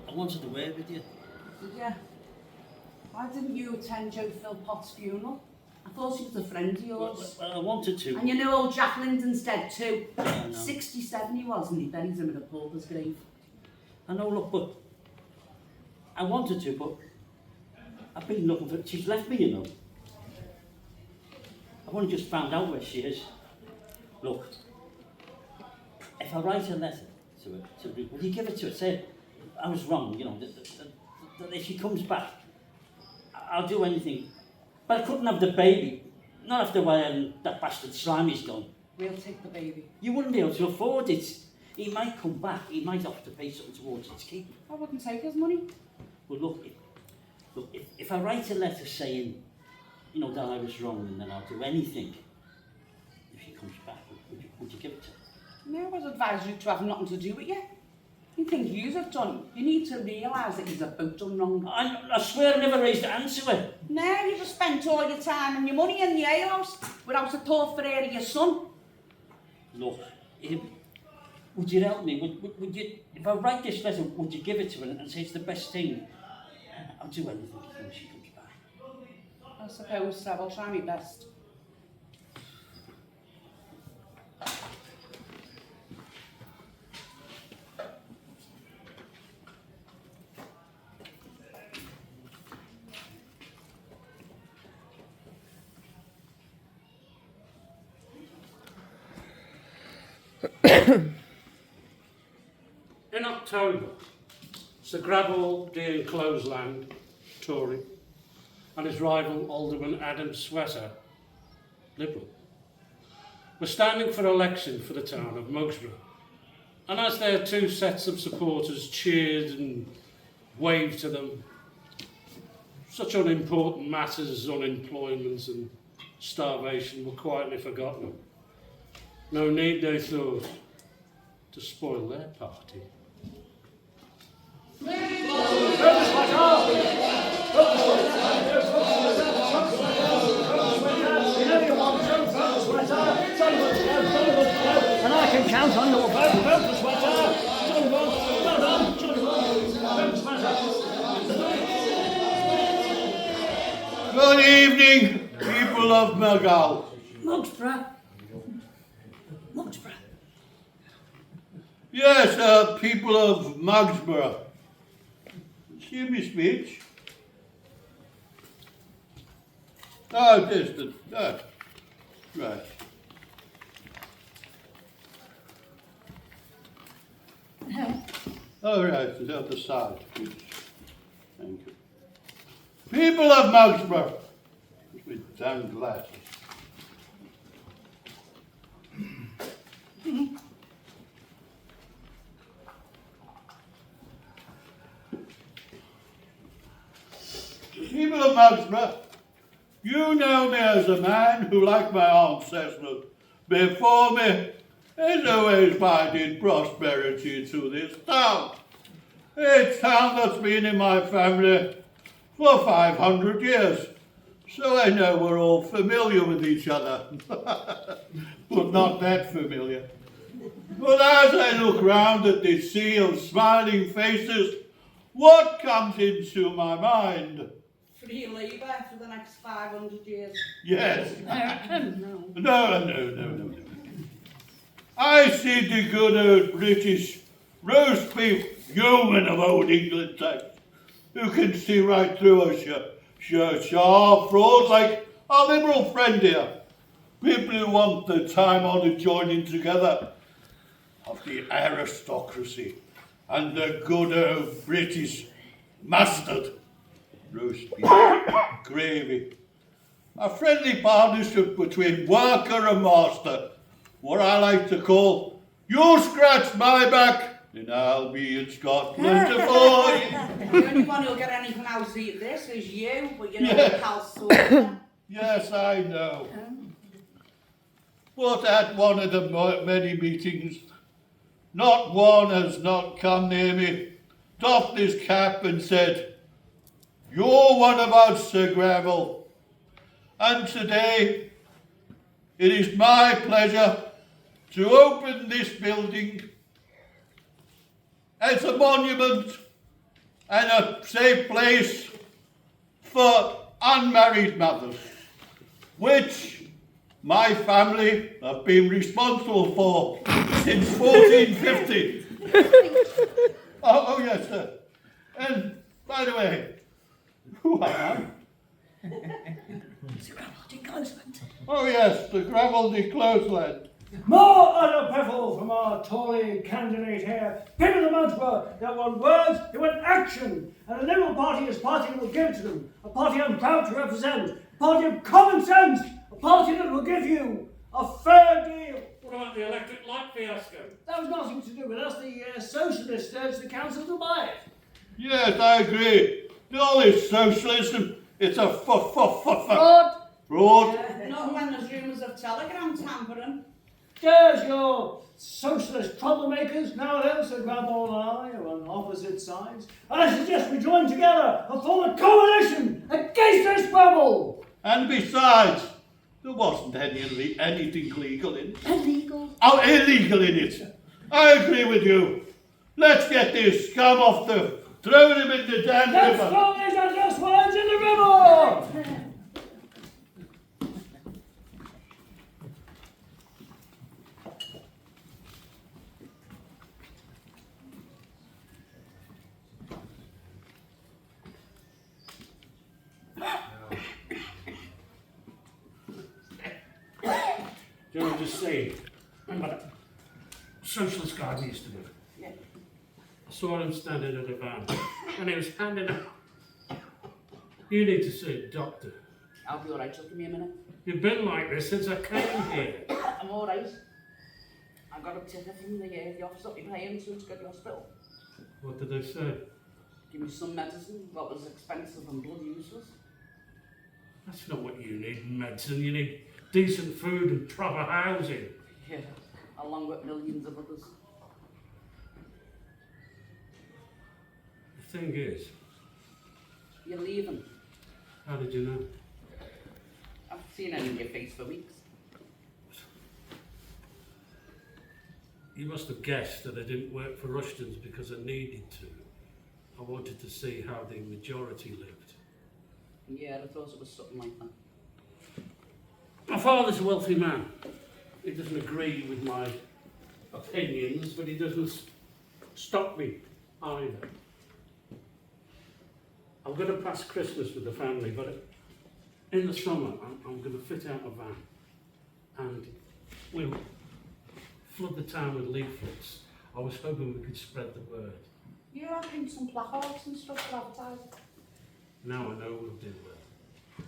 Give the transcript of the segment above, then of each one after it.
I wanted to work with you. Did you? Why didn't you attend Joe Philpott's funeral? I thought she was a friend of yours. Well, I wanted to. And you know old Jack Lyndon's dead too. Yeah, I know. 67 he was, and he buried him in a pauper's grave. I know, look, but I wanted to, but I've been looking for. She's left me, you know. I've only just found out where she is. Look, if I write a letter to her, will you give it to her? Say, I was wrong, you know, that if she comes back, I'll do anything. But I couldn't have the baby. Not after while that bastard Slimy's gone. We'll take the baby. You wouldn't be able to afford it. He might come back. He might have to pay something towards its keep. I wouldn't take his money. Well, look, if I write a letter saying, you know, that I was wrong, and then I'll do anything, if she comes back, would you give it to her? No, I would advise you to have nothing to do with you. You think you have done. You need to realise that you've both done wrong. I swear I never raised a hand to her. No, you've just spent all your time and your money in the alehouse without a thought for her or your son. Look, would you help me? Would you, if I write this letter, would you give it to her and say it's the best thing? I'll do anything when she comes back. I suppose so. I'll try my best. In October, Sir Graball Dean Clothesland, Tory, and his rival Alderman Adam Sweater, Liberal, were standing for election for the town of Mugsborough. And as their two sets of supporters cheered and waved to them, such unimportant matters as unemployment and starvation were quietly forgotten. No need, they thought, to spoil their party. And I can count on your vote for Sweater. Good evening, people of Mugsborough. Mugsborough. Yes, people of Mugsborough. Excuse me, speech. Oh, just right. All right, it's the other side, please. Thank you. People of Mugsborough, with damn glasses. People of Mugsborough, you know me as a man who, like my ancestors before me, has always finding prosperity to this town. A town that's been in my family for 500 years, so I know we're all familiar with each other, but not that familiar. But as I look round at this sea of smiling faces, what comes into my mind? Free labour for the next 500 years. Yes. No. No. I see the good old British roast beef yeoman of old England type, who can see right through a sharp fraud like our Liberal friend here. People who want the time-honoured joining together of the aristocracy and the good old British mustard, roast beef, gravy. A friendly partnership between worker and master, what I like to call, you scratch my back and I'll be in Scotland to fight. The only one who'll get anything out of this is you, but you know the house sorted. Yes, I know. But at one of the many meetings, not one has not come near me, doffed his cap and said, "You're one of us, Sir Gravel, and today it is my pleasure to open this building as a monument and a safe place for unmarried mothers, which my family have been responsible for since 1450. Oh yes, sir. And by the way, who I am? Oh yes, the Gravelly Closeland. More unapproval from our Tory candidate here. People of the Munsborough, they want words, they want action. And the Liberal Party is a party that will give to them. A party I'm proud to represent. A party of common sense. A party that will give you a fair deal. What about the electric light fiasco? That was nothing to do with us. The socialists urged the council to buy it. Yes, I agree. All this socialism, it's a Fraud. fraud. Not when there's rumours of telegram tampering. There's your socialist troublemakers. Now there's the Grabble and I are on opposite sides. And I suggest we join together and form a coalition against this Grabble. And besides, there wasn't anything legal in it. Illegal. Oh, illegal in it. I agree with you. Let's get this scum off the... Throw him in the damn Let's river. throw these other swines in the river. Do you know, just saying, remember that socialist guy we used to do? Yeah. I saw him standing at a van, and he was handing out. You need to see a doctor. I'll be alright, just give me a minute. You've been like this since I came here. I'm alright. I got a ticket from the office that we paying to go to the hospital. What did they say? Give me some medicine that was expensive and bloody useless. That's not what you need, medicine. You need decent food and proper housing. Yeah, along with millions of others. The thing is, You're leaving. how did you know? I've seen it in your face for weeks. You must have guessed that I didn't work for Rushton's because I needed to. I wanted to see how the majority lived. Yeah, I thought it was something like that. My father's a wealthy man. He doesn't agree with my opinions, but he doesn't stop me either. I'm going to pass Christmas with the family, but in the summer I'm going to fit out a van and we'll flood the town with leaflets. I was hoping we could spread the word. Yeah, I've been some placards and stuff to advertise. Now I know we'll do well.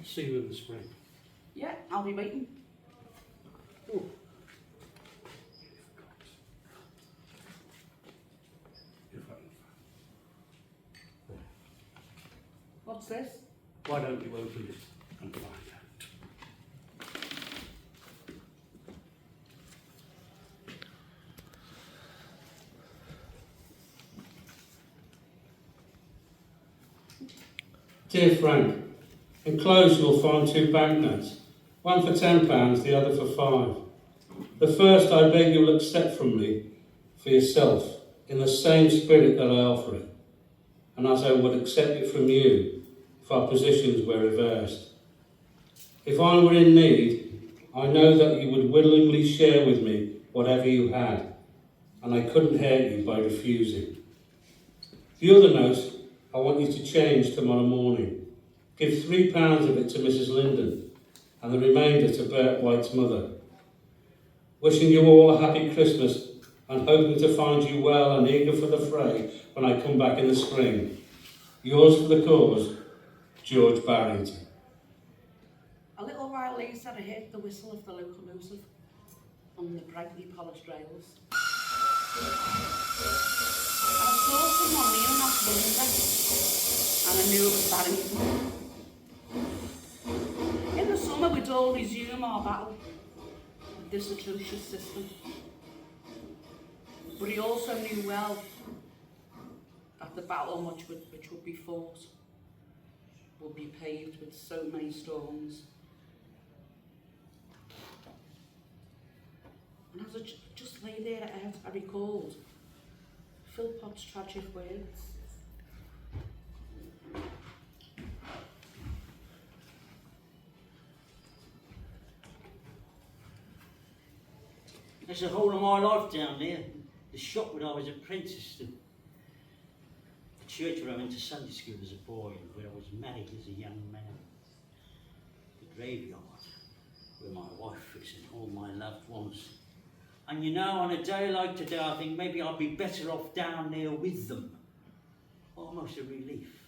See you in the spring. Yeah, I'll be waiting. Oh. What's this? Why don't you open it and find out? Dear Frank, enclosed you'll find 2 banknotes, one for £10, the other for 5. The first I beg you'll accept from me for yourself in the same spirit that I offer it, and as I would accept it from you if our positions were reversed. If I were in need, I know that you would willingly share with me whatever you had, and I couldn't hurt you by refusing. The other note I want you to change tomorrow morning. Give £3 of it to Mrs. Linden and the remainder to Bert White's mother. Wishing you all a happy Christmas and hoping to find you well and eager for the fray when I come back in the spring. Yours for the cause, George Barrington. A little while later I heard the whistle of the locomotive on the brightly polished rails. I saw someone leaning out the window and I knew it was Barrington. In the summer we'd all resume our battle with this atrocious system. But he also knew well that the battle which would be fought would be paved with so many storms. And as I just lay there, I recalled Philpot's tragic words. That's the whole of my life down there. The shop where I was apprenticed, the church where I went to Sunday school as a boy, and where I was married as a young man, the graveyard where my wife is and all my loved ones. And you know, on a day like today, I think maybe I'll be better off down there with them. Almost a relief.